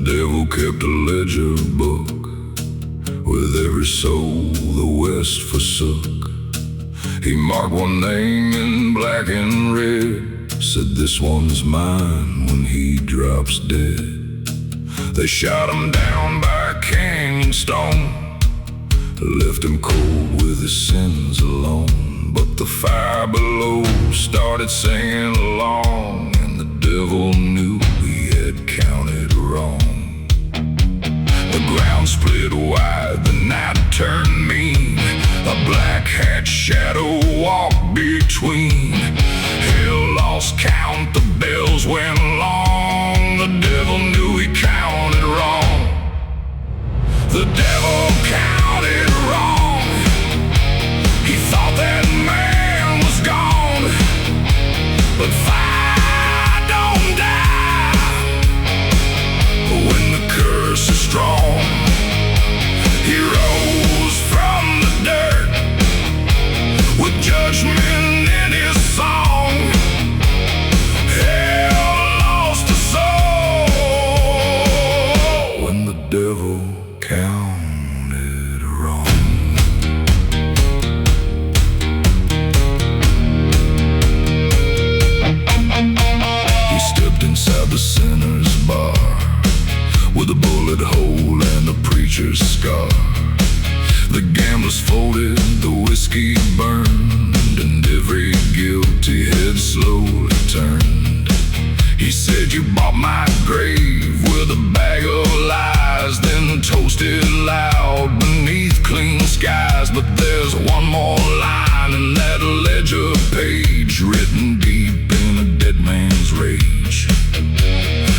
devil kept a ledger book. With every soul the West forsook. He marked one name in black and red, said this one's mine when he drops dead. They shot him down by a canyon stone, left him cold with his sins alone. But the fire below started singing along, and the devil knew he had counted wrong. The ground split wide, the night turned mean. A black hat shadow walked between. Hell lost count, the bells went long. The devil knew he counted wrong. The devil counted wrong. He thought that man was gone, but fire don't die when the curse is strong. He rose from the dirt with judgment in his song. Hell lost a soul when the devil counted wrong. He stepped inside the sinner's bar with a bullet hole and a preacher's scar. The gamblers folded, the whiskey burned, and every guilty head slowly turned. He said, you bought my grave with a bag of lies, then toasted loud beneath clean skies. But there's one more line in that ledger page, written deep in a dead man's rage.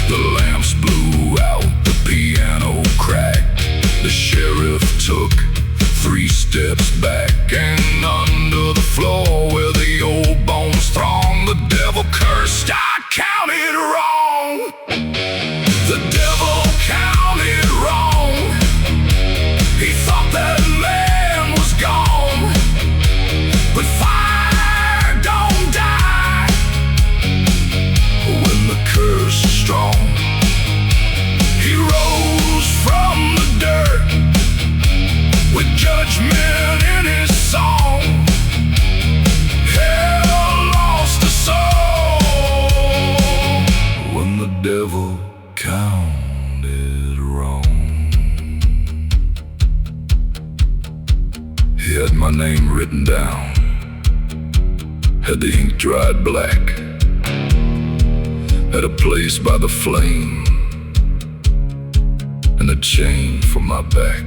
The lamps blew out, the piano cracked. The sheriff took 3 steps back, and under the floor where the old bones throng, the devil cursed, I counted wrong. The devil counted wrong. He thought that man was gone, but fire don't die when the curse is strong. He rose from the dirt with judgment in his song. Hell lost a soul when the devil counted wrong. He had my name written down, had the ink dried black, had a place by the flame, and a chain for my back.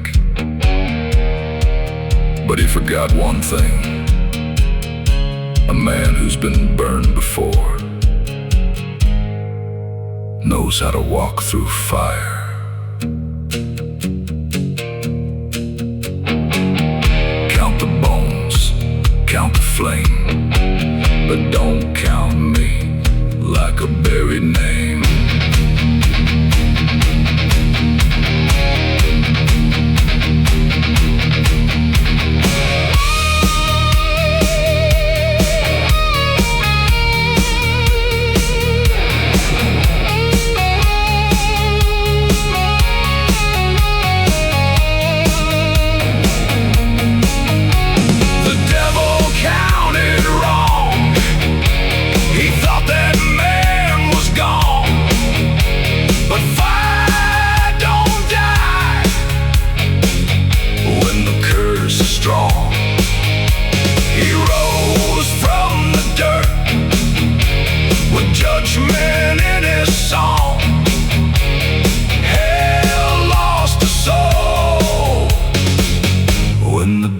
But he forgot one thing: a man who's been burned before knows how to walk through fire. Count the bones, count the flame, but don't count me like a buried name.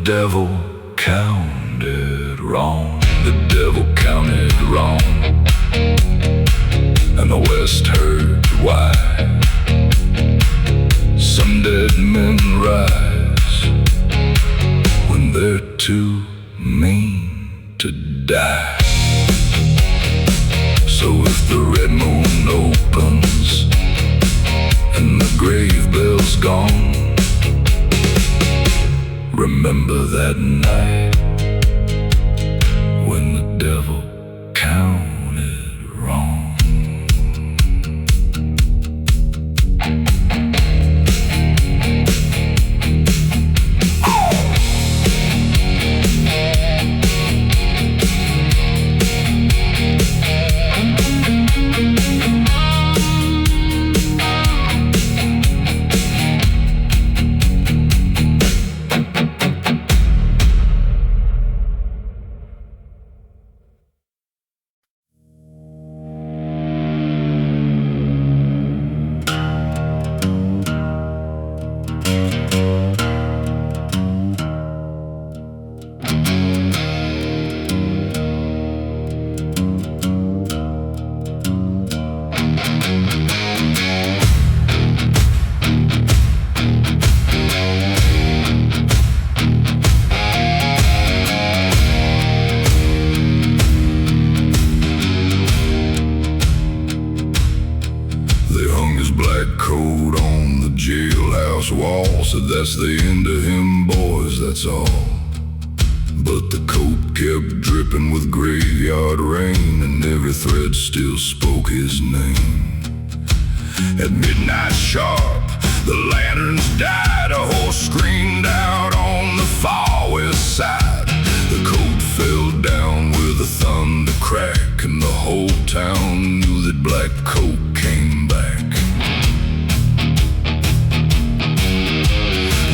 Devil counted wrong. The devil counted wrong, and the West heard why. Some dead men rise when they're too mean to die. So if the red moon opens and the grave bell's gone, remember that night when the devil counted wrong. They hung his black coat on the jailhouse wall. Said that's the end of him, boys, that's all. But the coat kept dripping with graveyard rain, and every thread still spoke his name. At midnight sharp, the lanterns died. A horse screamed out on the far west side. The coat fell down with a thunder crack, and the whole town knew that Black Coat came back.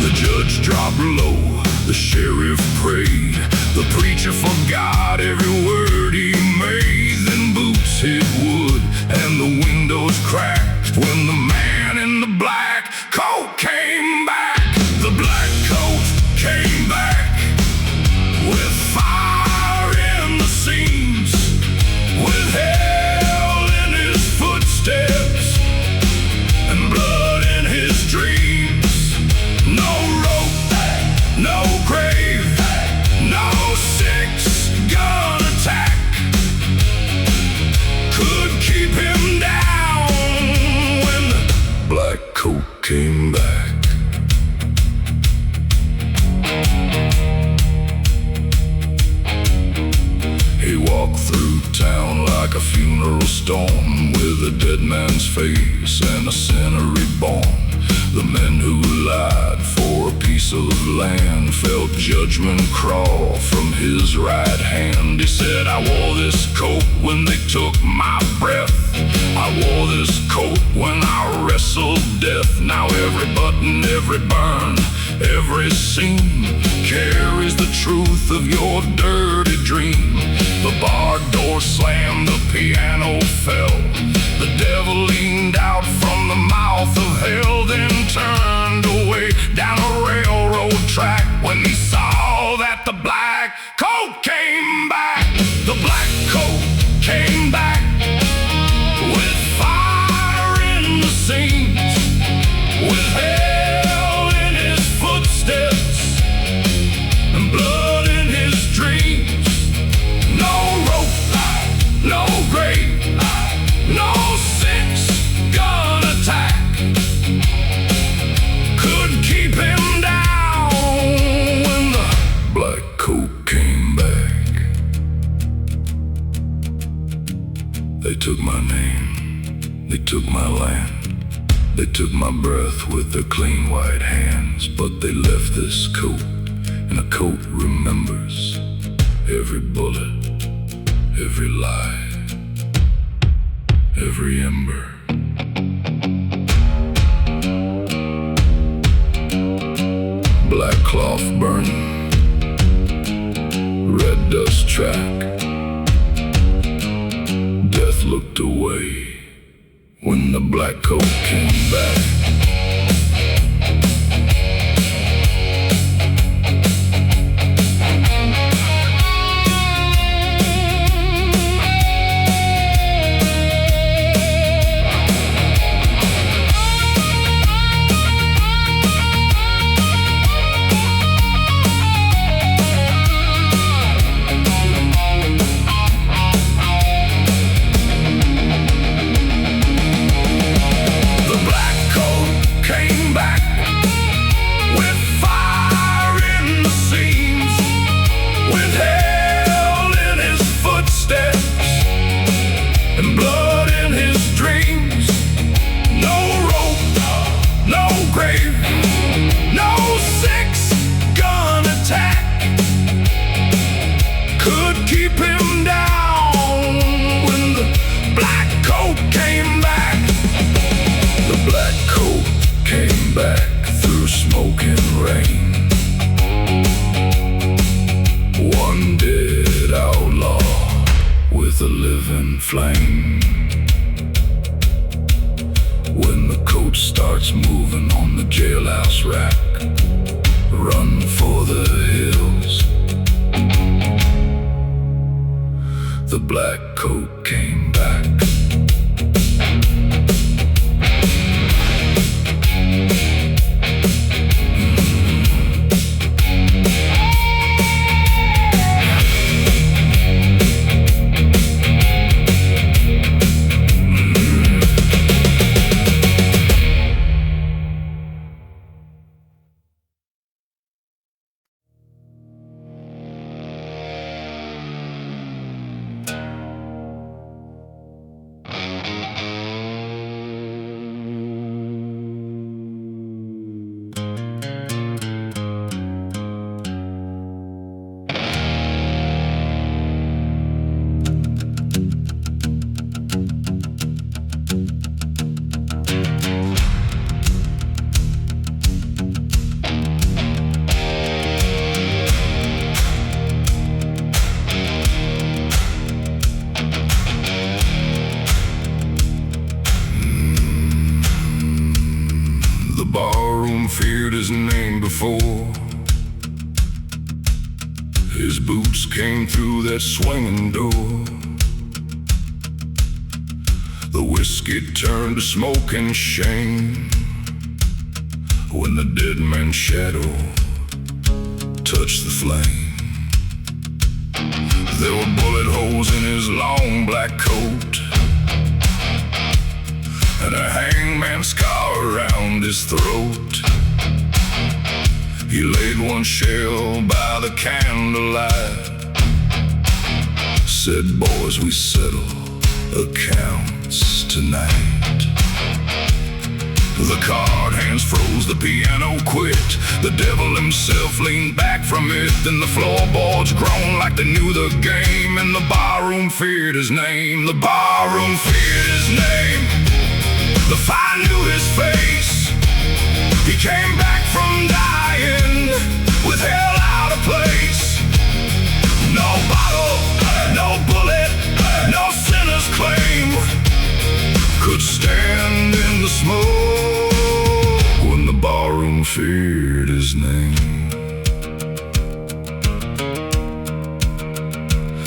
The judge dropped low, the sheriff prayed, the preacher forgot every word he made. Then boots hit wood and the windows cracked when the man in the black coat came back. The black coat came back with fire in the seams, with hell in his footsteps and blood in his dreams. No rope, no grave, no six-gun attack could keep him down when the black coat came back. He walked through town like a funeral storm, with a dead man's face and a sinner reborn. The men who lied for a piece of land felt judgment crawl from his right hand. He said, I wore this coat when they took my breath. I wore this coat when I wrestled death. Now every button, every burn, every seam carries the truth of your dirty dream. The bar door slammed, the piano fell. The devil leaned out from the mouth of hell, then turned away down a railroad track when he saw that the black coat came back. The black coat came back with fire in the seams, with hell in his footsteps and blood in his dreams. No rope, no grave, no six-gun attack could keep him down when the black coat came back. They took my name, they took my land, they took my breath with their clean white hands. But they left this coat, and a coat remembers every bullet, every lie, every ember. Black cloth burning, red dust track. Death looked away when the black coat came back. The living flame. When the coat starts moving on the jailhouse rack, run for the hills. The black coat came back. barroom feared his name before. His boots came through that swinging door. The whiskey turned to smoke and shame when the dead man's shadow touched the flame. There were bullet holes in his long black coat and a hangman scar around his throat. He laid one shell by the candlelight, said, "Boys, we settle accounts tonight." The card hands froze, the piano quit. The devil himself leaned back from it. Then the floorboards groaned like they knew the game, and the barroom feared his name. The barroom feared his name. The fire knew his face. He came back from dying with hell out of place. No bottle, no bullet, no sinner's claim could stand in the smoke when the barroom feared his name.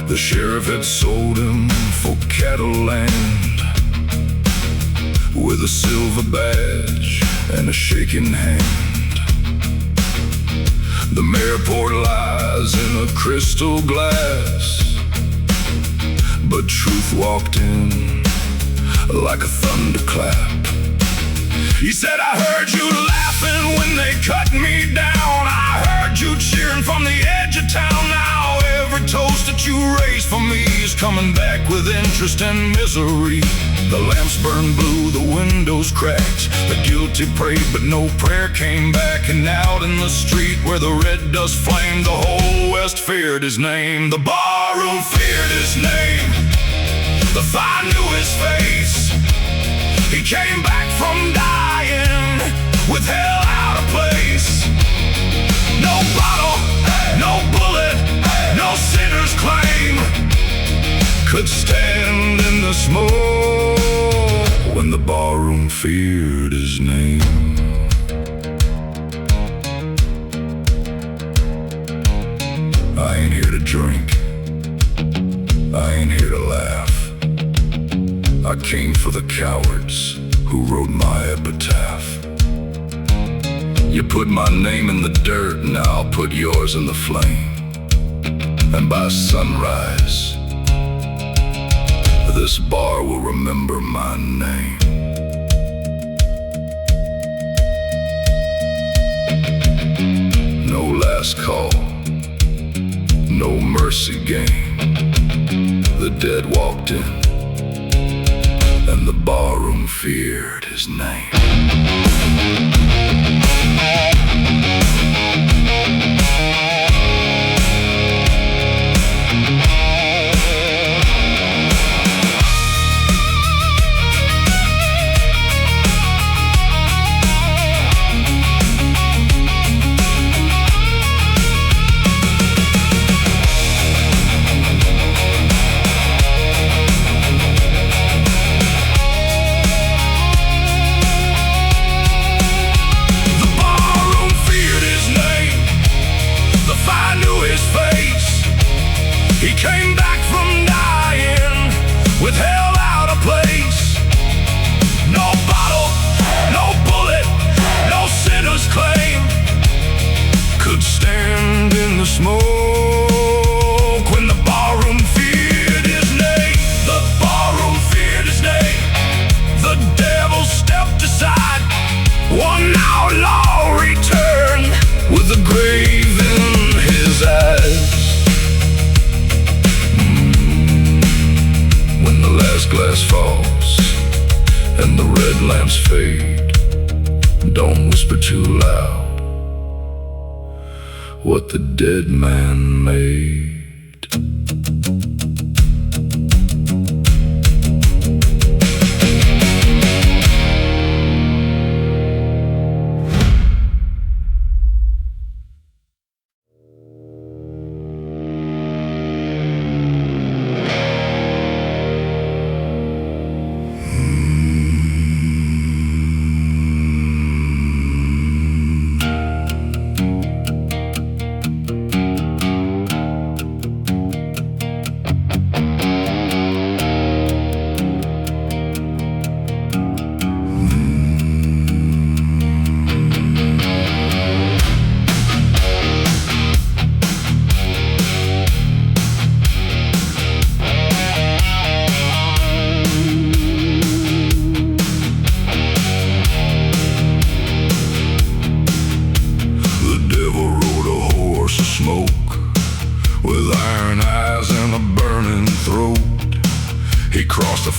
The sheriff had sold him for cattle land, with a silver badge and a shaking hand. The mayor poured lies in a crystal glass, but truth walked in like a thunderclap. He said, "I heard you laughing when they cut me down. I heard you cheering from the edge of town. Now every toast that you raised for me is coming back with interest and misery." The lamps burned blue, the windows cracked. The guilty prayed, but no prayer came back. And out in the street where the red dust flamed, the whole West feared his name. The barroom feared his name. The fire knew his face. He came back from dying with hell out of place. No bottle, no bullet, no sinner's claim could stand in the smoke when the barroom feared his name. I ain't here to drink, I ain't here to laugh. I came for the cowards who wrote my epitaph. You put my name in the dirt, now I'll put yours in the flame. And by sunrise, this bar will remember my name. No last call, no mercy game. The dead walked in, and the barroom feared his name. He came back from dying with hell out of place. No bottle, no bullet, no sinner's claim could stand in the smoke when the barroom feared his name. The barroom feared his name. The devil stepped aside. One outlaw returned with the grave in his eyes. Glass falls and the red lamps fade. Don't whisper too loud what the dead man made.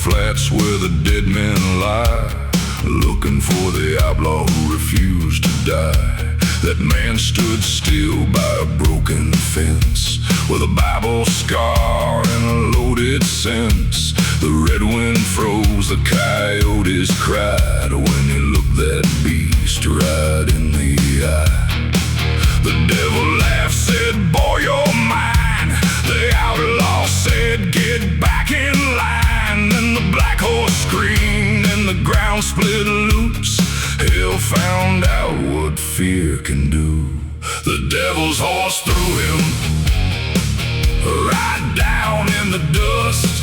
flats where the dead men lie, looking for the outlaw who refused to die. That man stood still by a broken fence, with a Bible scar and a loaded sense. The red wind froze, the coyotes cried when he looked that beast right in the eye. The devil laughed, said, "Boy, you're mine." The outlaw said, "Get back in line." Then the black horse screamed and the ground split loose. Hell found out what fear can do. The devil's horse threw him right down in the dust.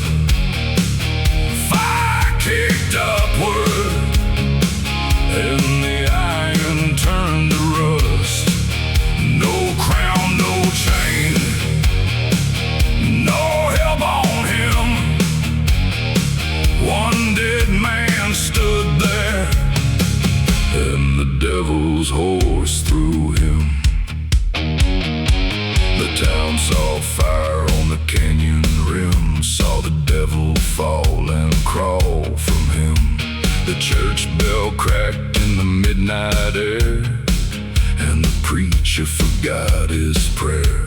Fire kicked upward and the iron turned to rust. No crown, no chain, no help on him. One dead man stood there, and the devil's horse threw him. The town saw fire on the canyon rim, saw the devil fall and crawl from him. The church bell cracked in the midnight air, and the preacher forgot his prayer.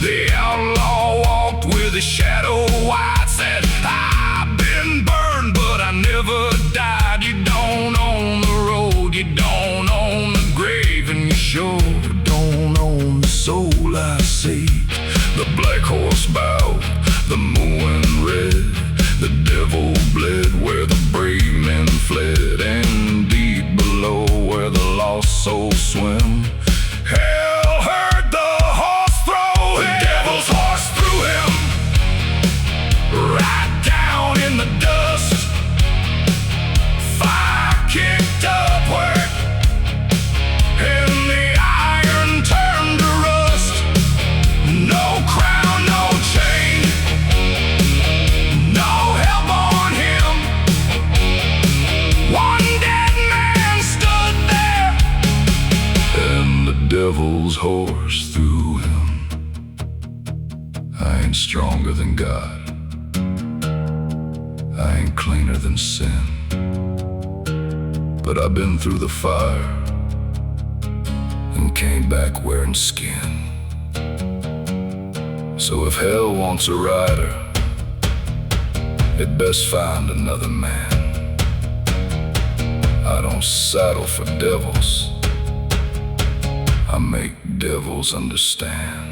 The outlaw walked with his shadow white, said, "I've been burned, but I never died." You don't own the road, you don't own the grave, and you sure don't own the soul I saved. The black horse bowed, the moon red. The devil bled where the brave men fled, and deep below where the lost souls swim, hell heard the horse throw him. The devil's horse threw him right down in the dust. Fire kicked upward and the iron turned to rust. No crown, no chain, no help on him. One dead man stood there, and the devil's horse threw him. I ain't stronger than God, I ain't cleaner than sin, but I've been through the fire and came back wearing skin. So if hell wants a rider, it best find another man. I don't saddle for devils, I make devils understand.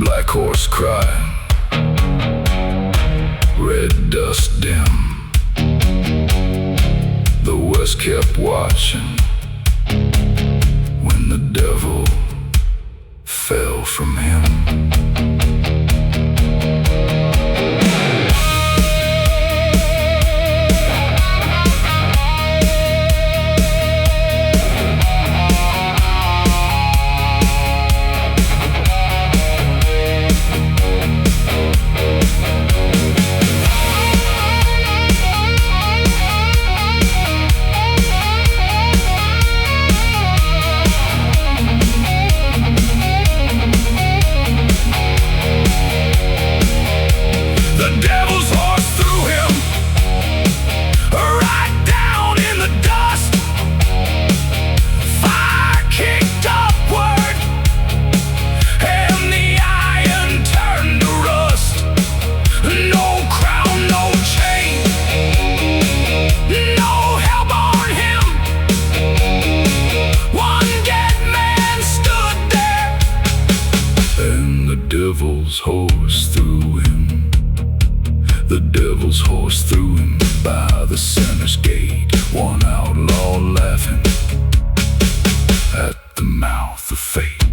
Black horse crying, red dust dim. The west kept watching when the devil fell from him. devil's horse threw him. The devil's horse threw him by the sinner's gate. One outlaw laughing at the mouth of fate.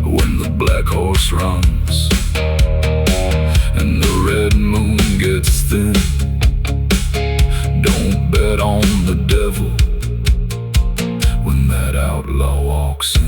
When the black horse runs and the red moon gets thin, don't bet on the devil when that outlaw walks in.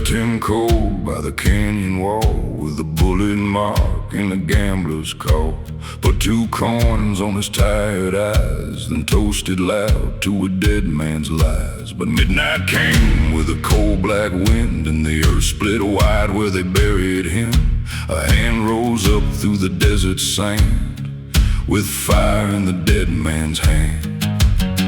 left him cold by the canyon wall, with a bullet mark in a gambler's call. Put 2 coins on his tired eyes, then toasted loud to a dead man's lies. But midnight came with a cold black wind, and the earth split wide where they buried him. A hand rose up through the desert sand, with fire in the dead man's hand.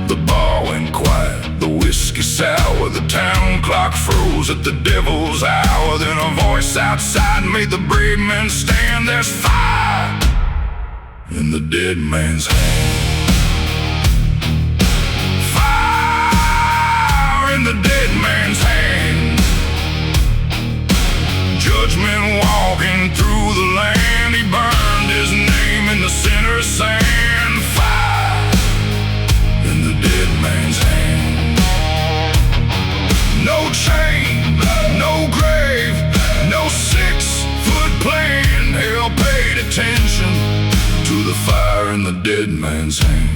The bar went quiet, the whiskey sour, the town clock froze at the devil's hour. Then a voice outside made the brave men stand. There's fire in the dead man's hand. Fire in the dead man's hand. Judgment walking through the land. He burned his name in the sinner's sand. Fire in the dead man's hand. No chain, no grave, no 6-foot plan. Hell paid attention to the fire in the dead man's hand.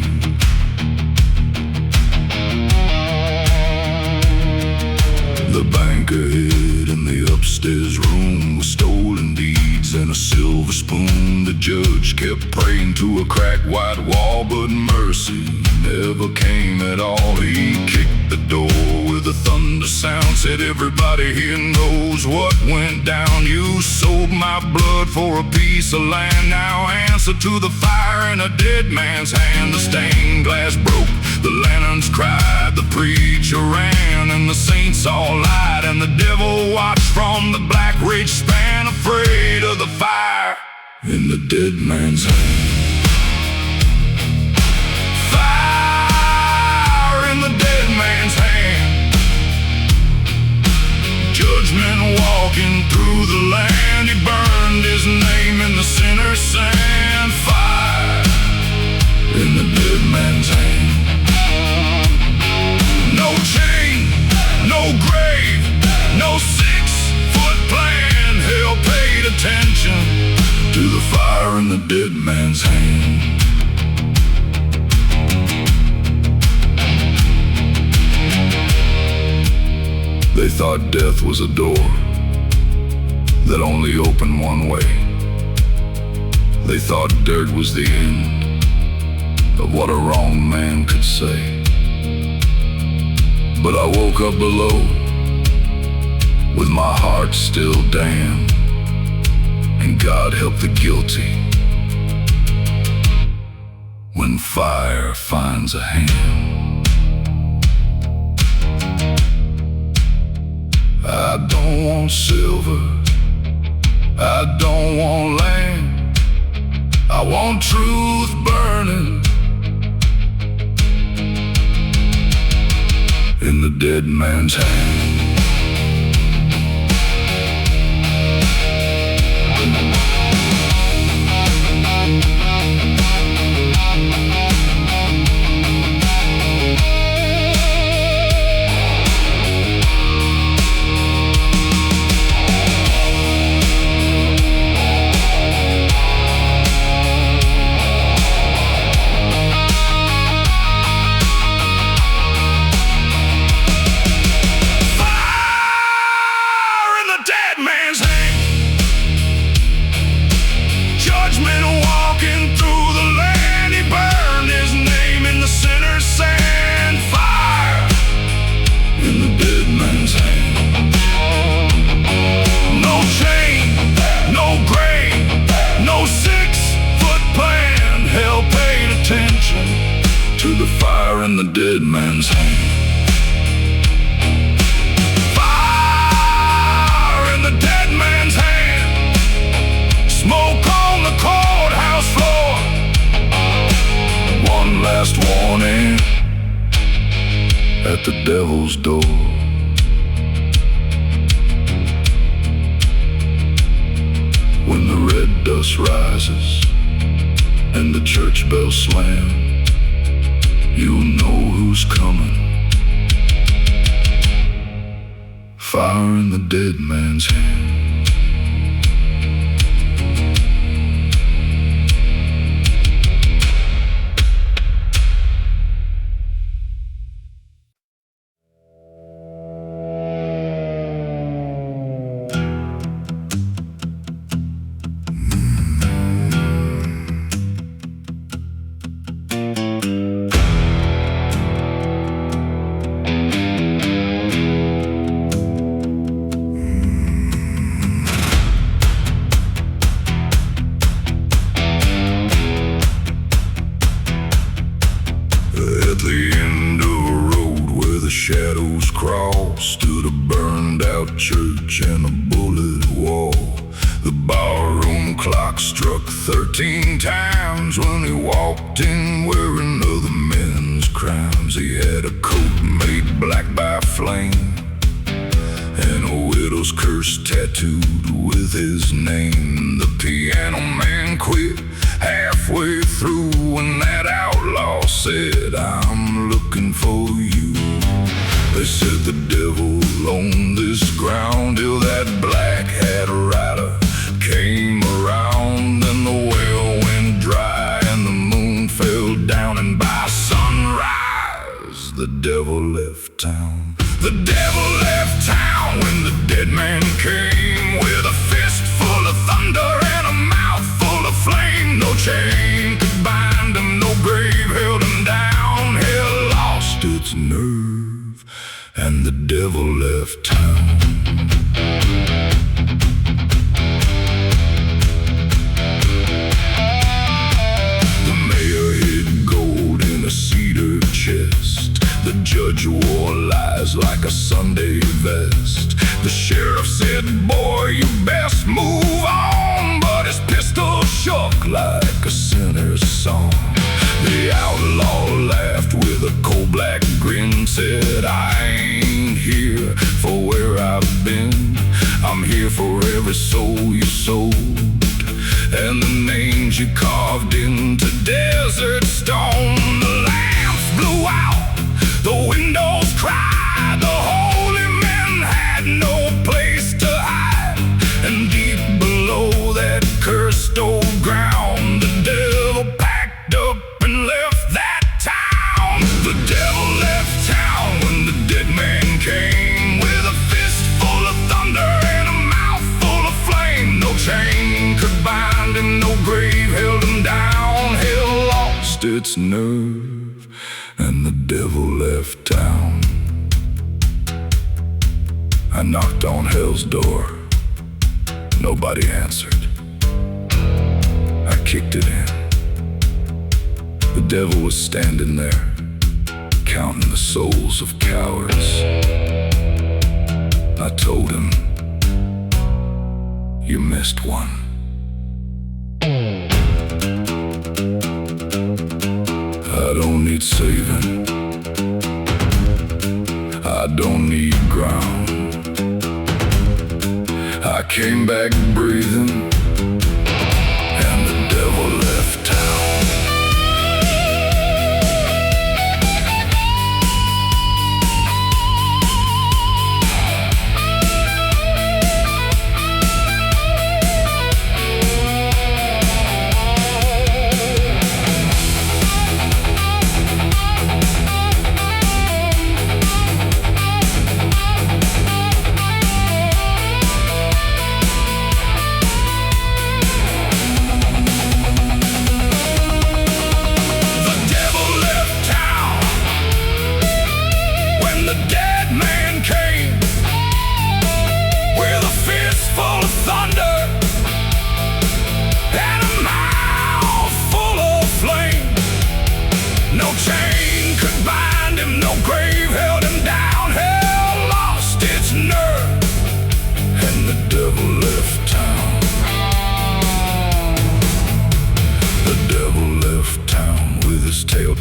The banker hid in the upstairs room with stolen deeds and a silver spoon. The judge kept praying to a cracked white wall, but mercy never came at all. He kicked the door with a thunder sound, said, everybody here knows what went down. You sold my blood for a piece of land. Now answer to the fire in a dead man's hand. The stained glass broke, the lanterns cried, the preacher ran, and the saints all lied, and the devil watched from the black ridge span, afraid of the fire in the dead man's hand. Fire in the dead man's hand. Judgment walking through the land. He burned his name in the sinner's sand. Fire in the dead man's hand. No chain, no grave, no 6-foot plan. Hell paid attention to the fire in the dead man's hand. They thought death was a door that only opened one way. They thought dirt was the end of what a wrong man could say. But I woke up below with my heart still damned, and God help the guilty when fire finds a hand. I don't want silver, I don't want land, I want truth burning in the dead man's hand. To the fire in the dead man's hand. Fire in the dead man's hand. Smoke on the courthouse floor. One last warning at the devil's door. When the red dust rises and the church bells slam, you'll know who's coming. Fire in the dead man's hand. dark church and a bullet wall. The barroom clock struck 13 times when he walked in wearing other men's crimes. He had a coat made black by flame and a widow's curse tattooed with his name. The piano man quit halfway through when that outlaw said, "I'm looking for you." They said the devil owned this ground till that black hat rider came around, and the well went dry and the moon fell down, and by sunrise the devil left town. The devil left town when the dead man came, with a fist full of thunder and a mouth full of flame. No chain could bind him, no grave held him down. Hell lost its nerve and the devil left town. The mayor hid gold in a cedar chest. The judge wore lies like a Sunday vest. The sheriff said, "Boy, you best move on," but his pistol shook like a sinner's song. The outlaw laughed with a cold black grin, said, "I ain't here for where I've been. I'm here for every soul you sold, and the names you carved into desert stone." The lamps blew out, the windows cried, the holy men had no place to hide. And deep below that cursed old ground, the devil packed up and left that town. The devil left town when the dead man came, with a fist full of thunder and a mouth full of flame. No chain could bind him, no grave held him down. Hell lost its nerve and the devil left town. I knocked on hell's door. Nobody answered. I kicked it in. The devil was standing there, counting the souls of cowards. I told him, "You missed one." I don't need saving, I don't need ground. I came back breathing, and the devil left town.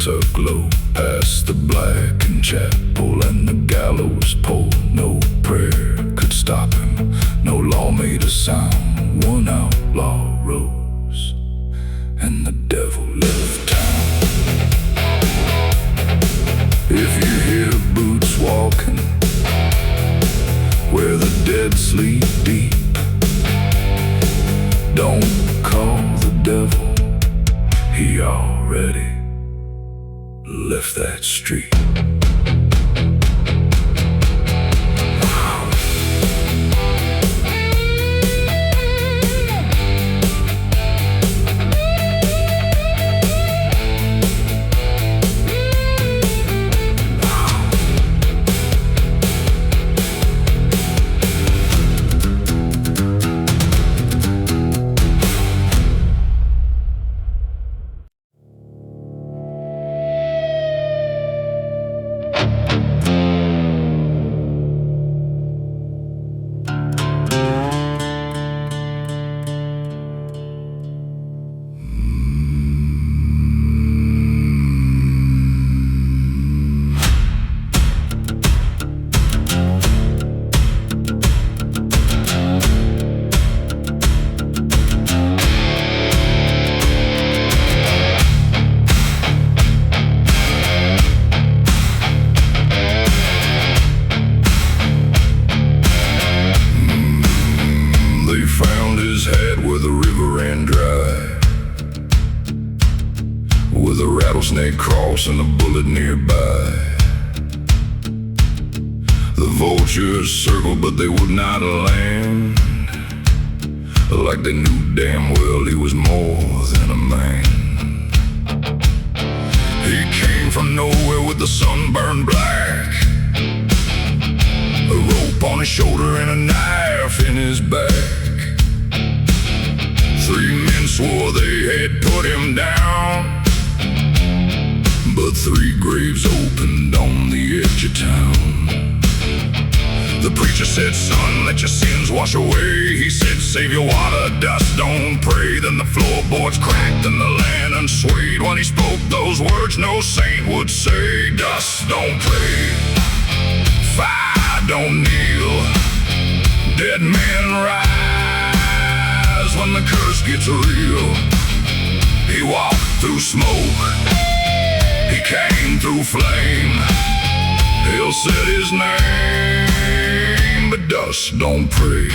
Tucked low past the blackened chapel and the gallows pole. No prayer could stop him, no law made a sound. One outlaw rose and the devil left town. If you hear boots walking where the dead sleep deep, don't call the devil, he already left that street. snake cross and a bullet nearby. The vultures circled, but they would not land, like they knew damn well he was more than a man. He came from nowhere with the sun burned black, a rope on his shoulder and a knife in his back. 3 men swore they had put him down, but 3 graves opened on the edge of town. The preacher said, son, let your sins wash away. He said, save your water, dust, don't pray. Then the floorboards cracked and the land swayed. When he spoke those words no saint would say. Dust, don't pray, fire, don't kneel, dead men rise when the curse gets real. He walked through smoke, he came through flame. He'll said his name, but dust don't pray.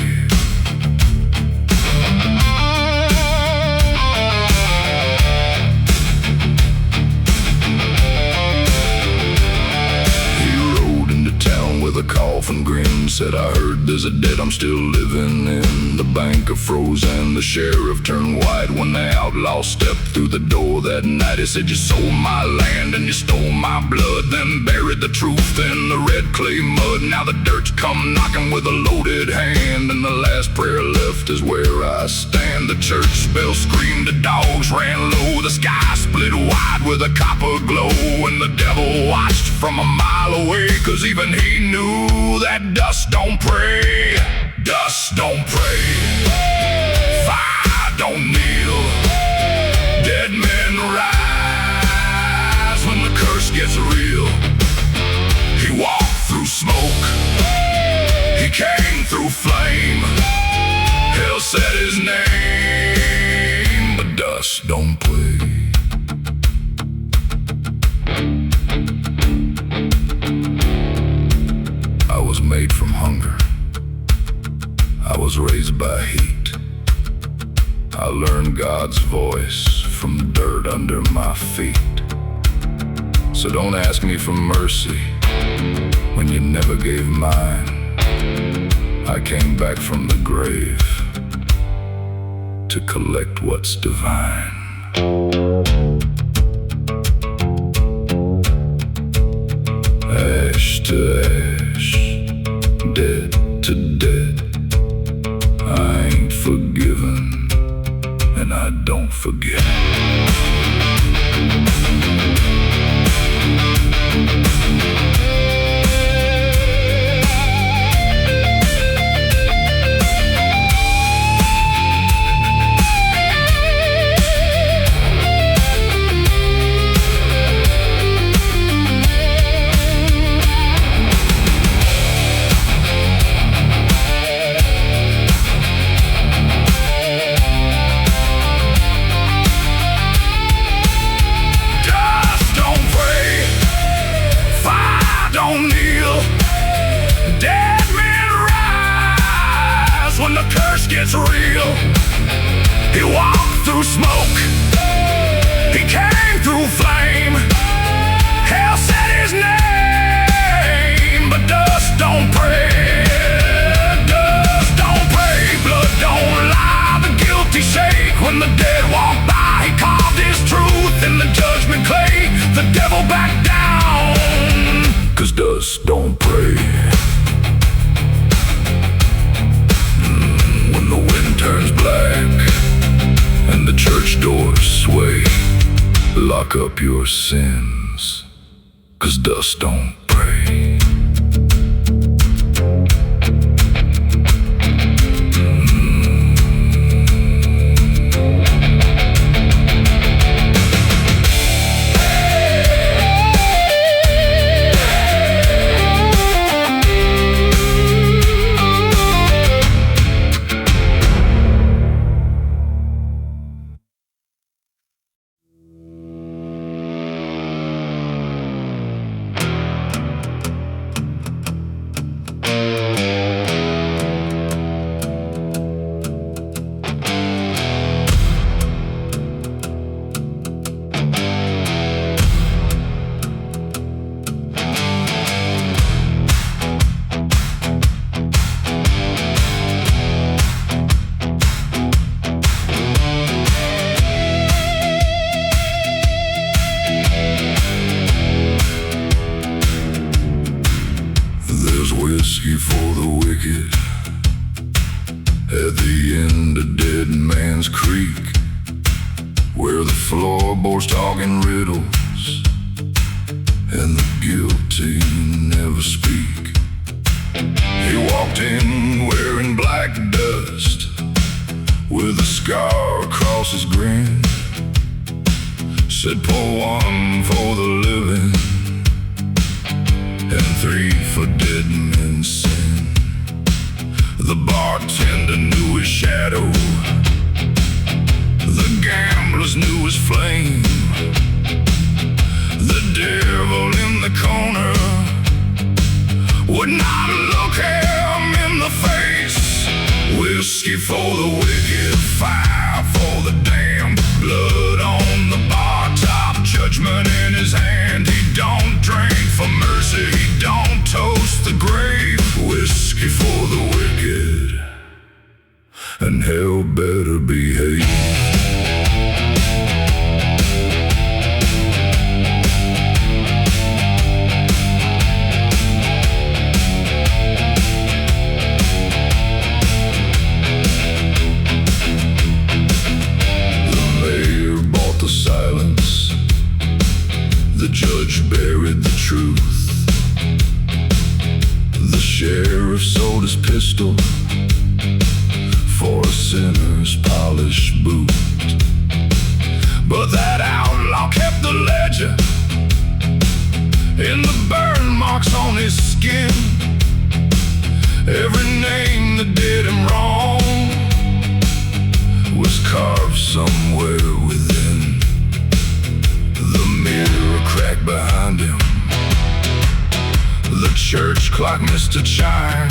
With a coffin grin, said, I heard there's a debt I'm still living in. The banker froze and the sheriff turned white when the outlaw stepped through the door that night. He said, you sold my land and you stole my blood, then buried the truth in the red clay mud. Now the dirt's come knocking with a loaded hand, and the last prayer left is where I stand. The church bell screamed, the dogs ran low, the sky split wide with a copper glow, and the devil watched from a mile away, 'cause even he knew that dust don't pray. Dust don't pray, fire don't kneel, dead men rise when the curse gets real. He walked through smoke, he came through flame. Hell said his name, but dust don't play. I was made from hunger, I was raised by heat. I learned God's voice from dirt under my feet. So don't ask me for mercy when you never gave mine. I came back from the grave to collect what's divine. Ash to ash, dead to dead. I ain't forgiven, and I don't forget. When the curse gets real, he walked through smoke, he came through flame. Hell said his name, but dust don't pray. Dust don't pray, blood don't lie, the guilty shake. When the dead walk by, he carved his truth in the judgment clay. The devil backed down, 'cause dust don't pray. The wind turns black and the church doors sway. Lock up your sins, 'cause dust don't pray. Whiskey for the wicked. At the end of Dead Man's Creek, where the floorboards talking riddles and the guilty never speak. He walked in wearing black dust, with a scar across his grin. Said, pour one for the living and three for dead men's sin. The bartender knew his shadow, the gamblers knew his flame. The devil in the corner would not look him in the face. Whiskey for the wicked, fire for the damned, blood on the bar top, judgment in his hand. He don't drink for mercy, he don't toast the grave. Whiskey for the wicked, and hell better behave. The judge buried the truth. The sheriff sold his pistol for a sinner's polished boot. But that outlaw kept the ledger in the burn marks on his skin. Every name that did him wrong was carved somewhere within. The mirror cracked behind him, the church clock missed a chime.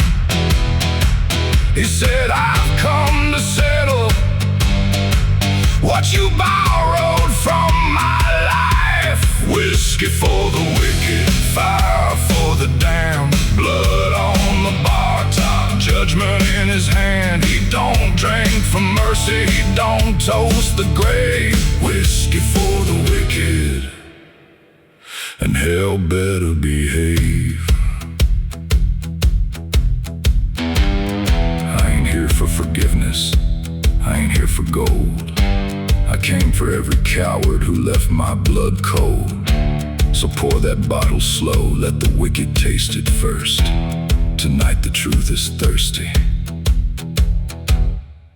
He said, I've come to settle what you borrowed from my life. Whiskey for the wicked, fire for the damned, blood on the bar top, judgment in his hand. He don't drink for mercy, he don't toast the grave. Whiskey for the wicked, and hell better behave. I ain't here for forgiveness, I ain't here for gold. I came for every coward who left my blood cold. So pour that bottle slow, let the wicked taste it first. Tonight the truth is thirsty,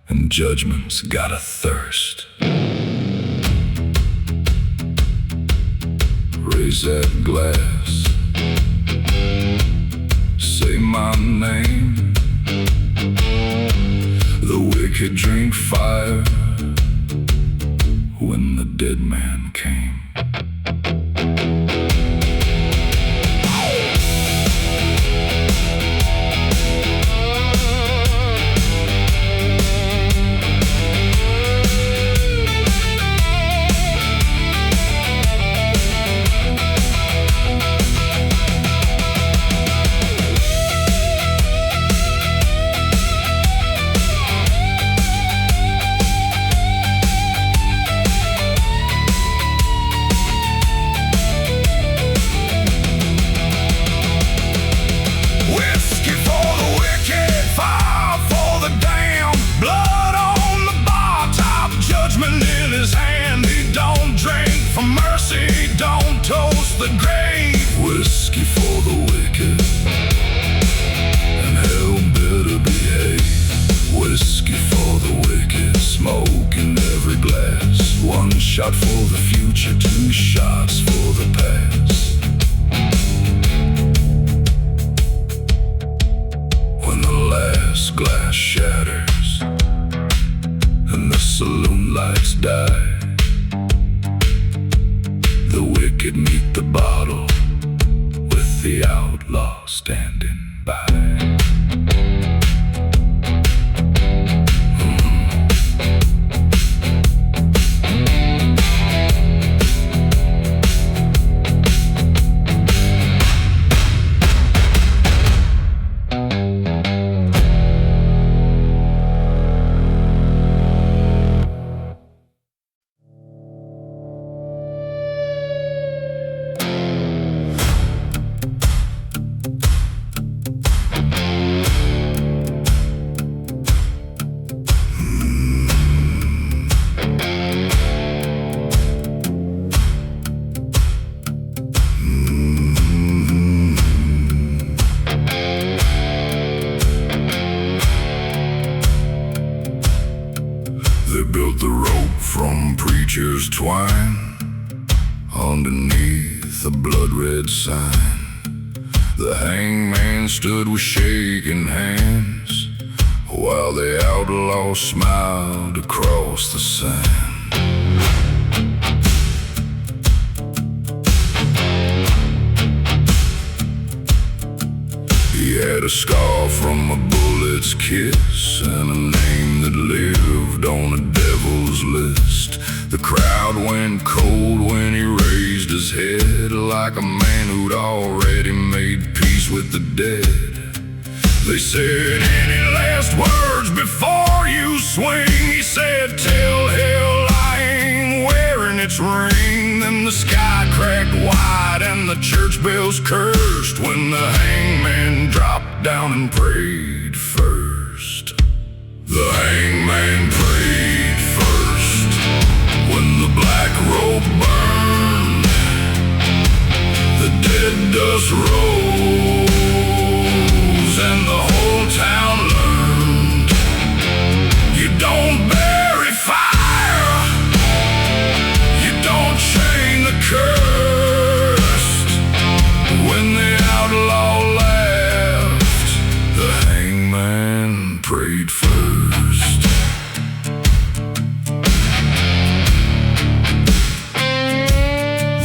and judgment's got a thirst. Raise that glass, say my name. The wicked drink fire when the dead man came. The grave. Whiskey for the wicked, and hell better behave. Whiskey for the wicked, smoke in every glass. One shot for the future, two shots for the past. When the last glass shatters and the saloon lights die, the wicked meet the bottle with the outlaw standing by. built the rope from preacher's twine underneath a blood-red sign. The hangman stood with shaking hands while the outlaw smiled across the sand. He had a scar from a bullet's kiss and a name that lived on a devil's list. The crowd went cold when he raised his head, like a man who'd already made peace with the dead. They said, "Any last words before you swing?" He said, "Tell hell I ain't wearing its ring." Then the sky cracked wide and the church bells cursed when the hangman dropped down and prayed first. The hangman prayed first. When the black robe burned, the dead dust rose, and the whole town learned, you don't bury fire, you don't chain the cursed. When the outlaw left, the hangman prayed first.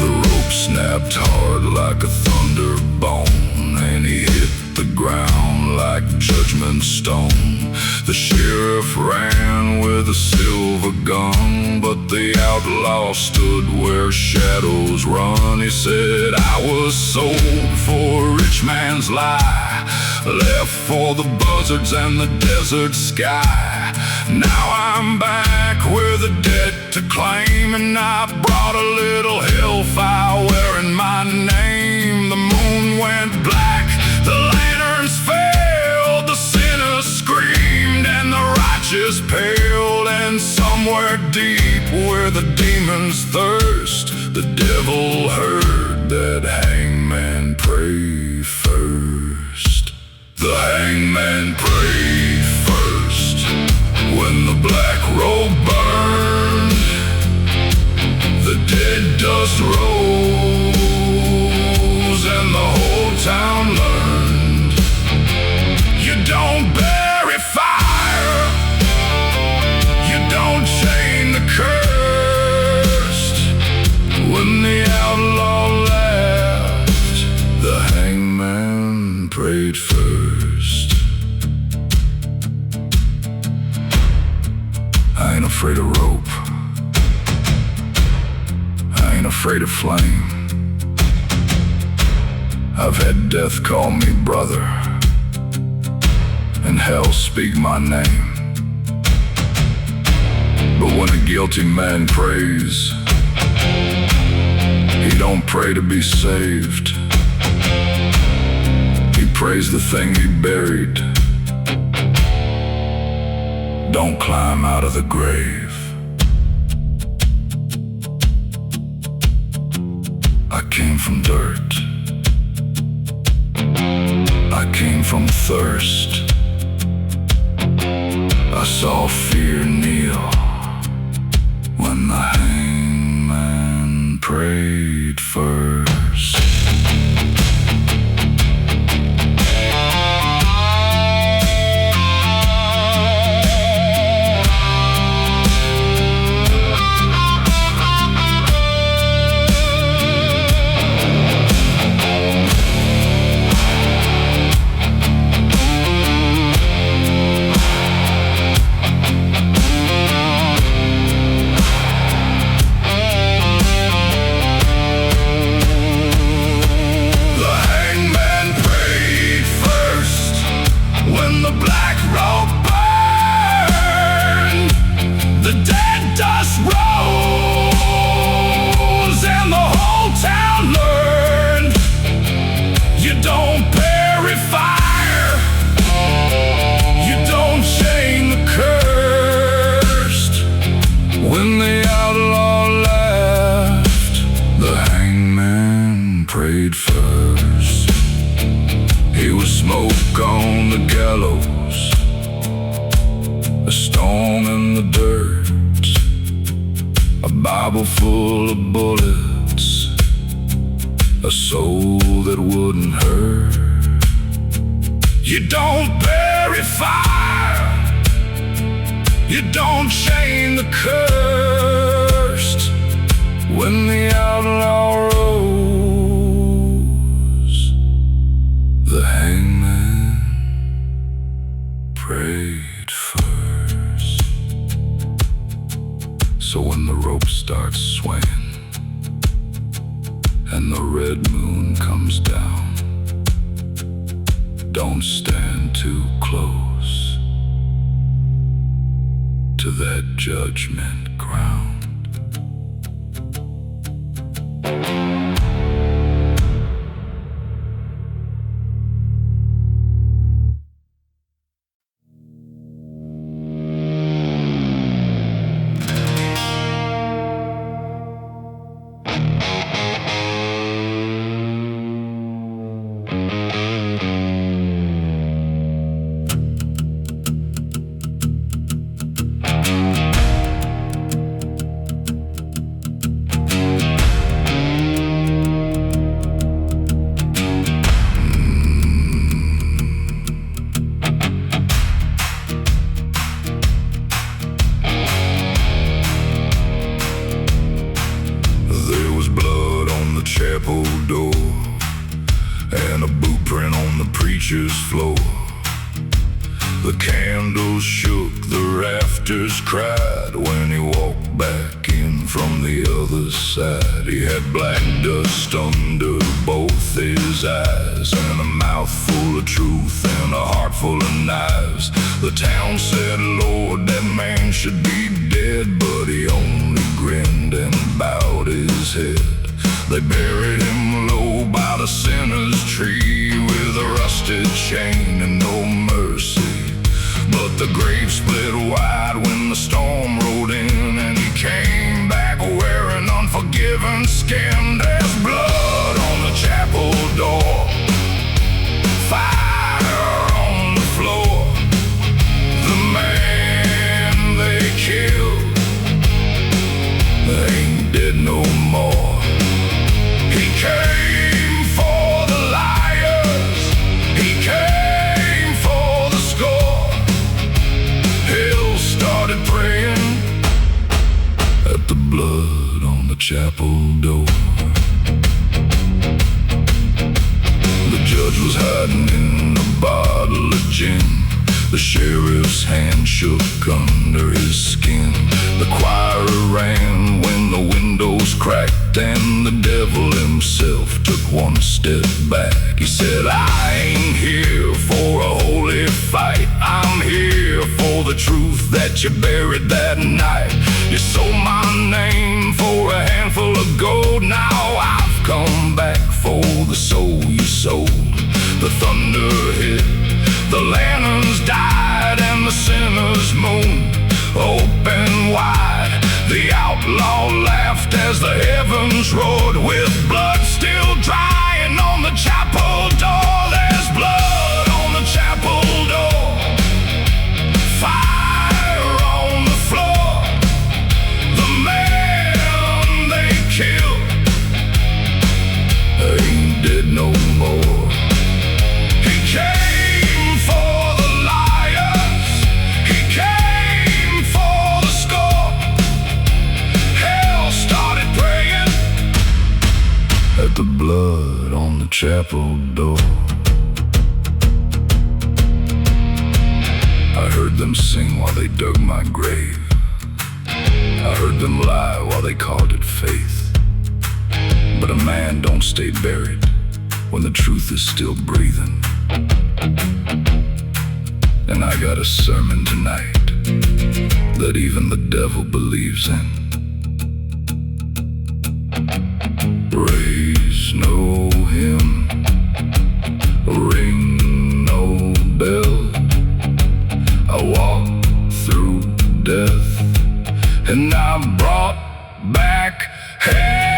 The rope snapped hard like a thunderbone, and he hit the ground like judgment stone. The sheriff ran with a silver gun, but the outlaw stood where shadows run. He said, "I was sold for a rich man's lie, left for the buzzards and the desert sky. Now I'm back with a debt to claim, and I brought a little hellfire wearing my name." The moon went black, the lanterns failed, the sinners screamed and the righteous paled. And somewhere deep where the demons thirst, the devil heard that hangman pray first. The hangman prayed first. When the black robe burned, the dead dust rose, and the whole town learned, you don't bury fire, you don't chain the cursed. When the outlaw left, the hangman prayed first. I ain't afraid of rope, I ain't afraid of flame. I've had death call me brother, and hell speak my name. But when a guilty man prays, he don't pray to be saved, he prays the thing he buried don't climb out of the grave. I came from dirt, I came from thirst, I saw fear kneel when the hangman prayed first. prayed first. He was smoke on the gallows, a stone in the dirt. A Bible full of bullets, a soul that wouldn't hurt. You don't bury fire, you don't chain the cursed. When the outlaw rose, the hangman prayed first. So when the rope starts swaying and the red moon comes down, don't stand too close to that judgment ground. Chapel door and a boot print on the preacher's floor. The candles shook, the rafters cried when he walked back in from the other side. He had black dust under both his eyes and a mouth full of truth and a heart full of knives. The town said, Lord, that man should be dead, but he only grinned and bowed his head. They buried him low by the sinner's tree with a rusted chain and no mercy. But the grave split wide when the storm rolled in, and he came back wearing unforgiven skin. There's blood on the chapel door, fire on the floor. The man they killed ain't dead no more. He came for the liars, he came for the score. Hell started praying at the blood on the chapel door. The judge was hiding in a bottle of gin. The sheriff's hand shook under his skin. The choir ran when the windows cracked, and the devil himself took one step back. He said, I ain't here for a holy fight, I'm here for the truth that you buried that night. You sold my name for a handful of gold, now I've come back for the soul you sold. The thunder hit, the lanterns died, and the sinner's moon opened wide. The outlaw laughed as the heavens roared, with blood still drying on the chapel door. There's blood on the chapel door, fire on the floor. The man they killed ain't dead no more. He came for the liars, he came for the score. Hell started praying at the blood on the chapel door. I heard them sing while they dug my grave. I heard them lie while they called it faith. But a man don't stay buried when the truth is still breathing. And I got a sermon tonight that even the devil believes in. Raise no hymn, ring no bell. I walked through death and I brought back hell.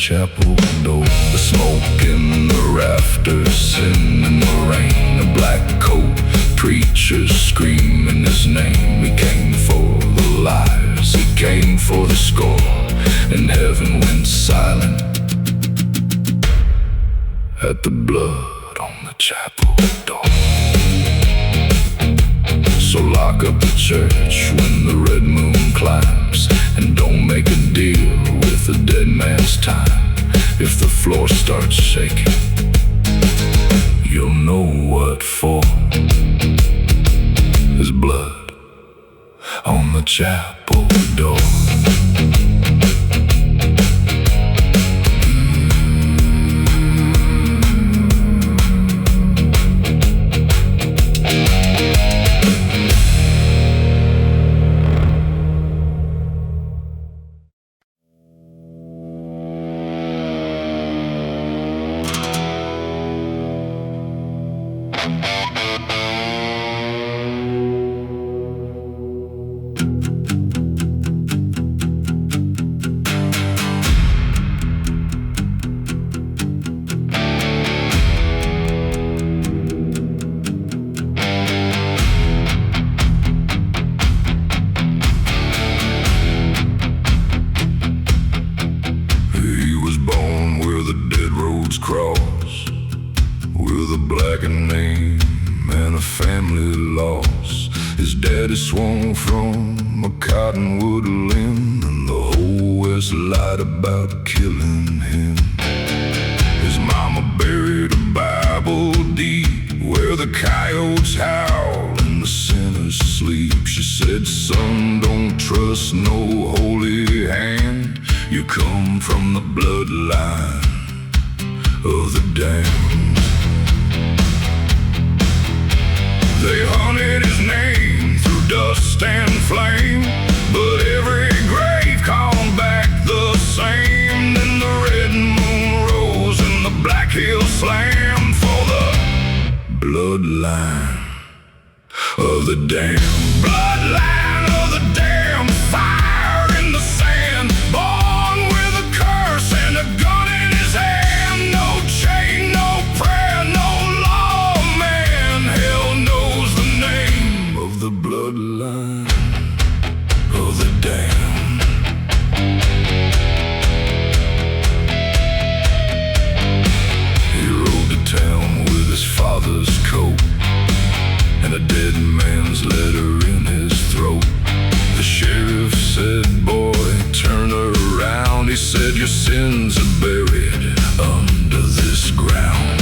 chapel door. The smoke in the rafters, sin in the rain. A black coat preacher screaming his name. He came for the lies, he came for the score, and heaven went silent at the blood on the chapel door. So lock up the church when the red moon climbs, and don't make a deal with a dead man's time. If the floor starts shaking, you'll know what for. There's blood on the chapel door. Swung from a cottonwood limb, and the whole West lied about killing him. His mama buried a Bible deep where the coyotes howl and the sinners sleep. She said, son, don't trust no holy hand. You come from the bloodline of the damned. They hunted his name through dust and flame, but every grave called back the same. Then the red moon rose and the black hill slammed for the bloodline of the damned. Bloodline of the damned, fire in the sand, born with a curse and a gun in his hand. No chain, no prayer, no law, man. Hell knows the name of the bloodline of the damned. He rode to town with his father's coat and a dead man's letter in his throat. The sheriff said, boy, turn around. He said, your sins are buried under this ground.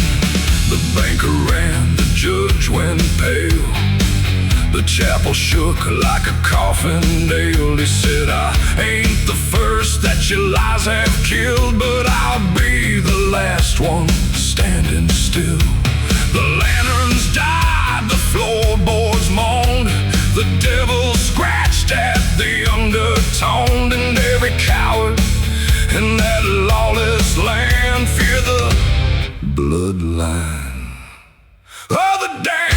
The banker ran, the judge went pale. The chapel shook like a coffin nail. He said, I ain't the first that your lies have killed, but I'll be the last one standing still. The lanterns died, the floorboards moaned, the devil scratched at the undertone, and every coward in that lawless land fear the bloodline of the damned.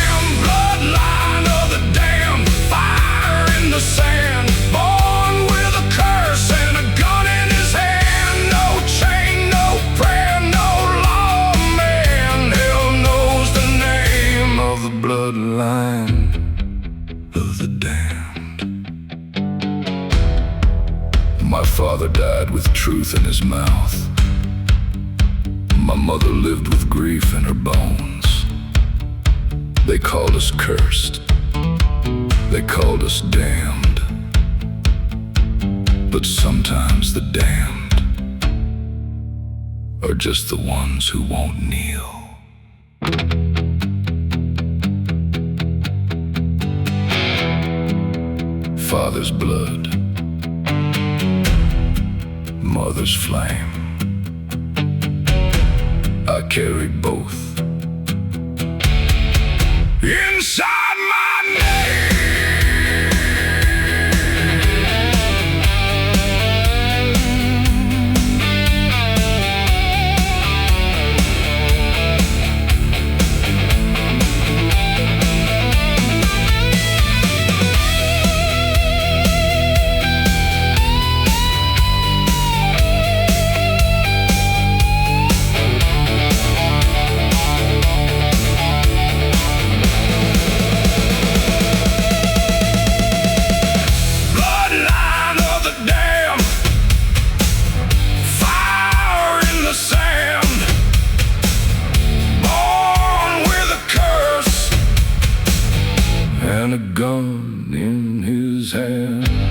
Bloodline of the damned, fire in the sand, born with a curse and a gun in his hand. No chain, no prayer, no law, man. Hell knows the name of the bloodline of the damned. My father died with truth in his mouth. My mother lived with grief in her bones. They called us cursed. They called us damned. But sometimes the damned are just the ones who won't kneel. Father's blood, mother's flame. I carry both inside my name. and a gun in his hand.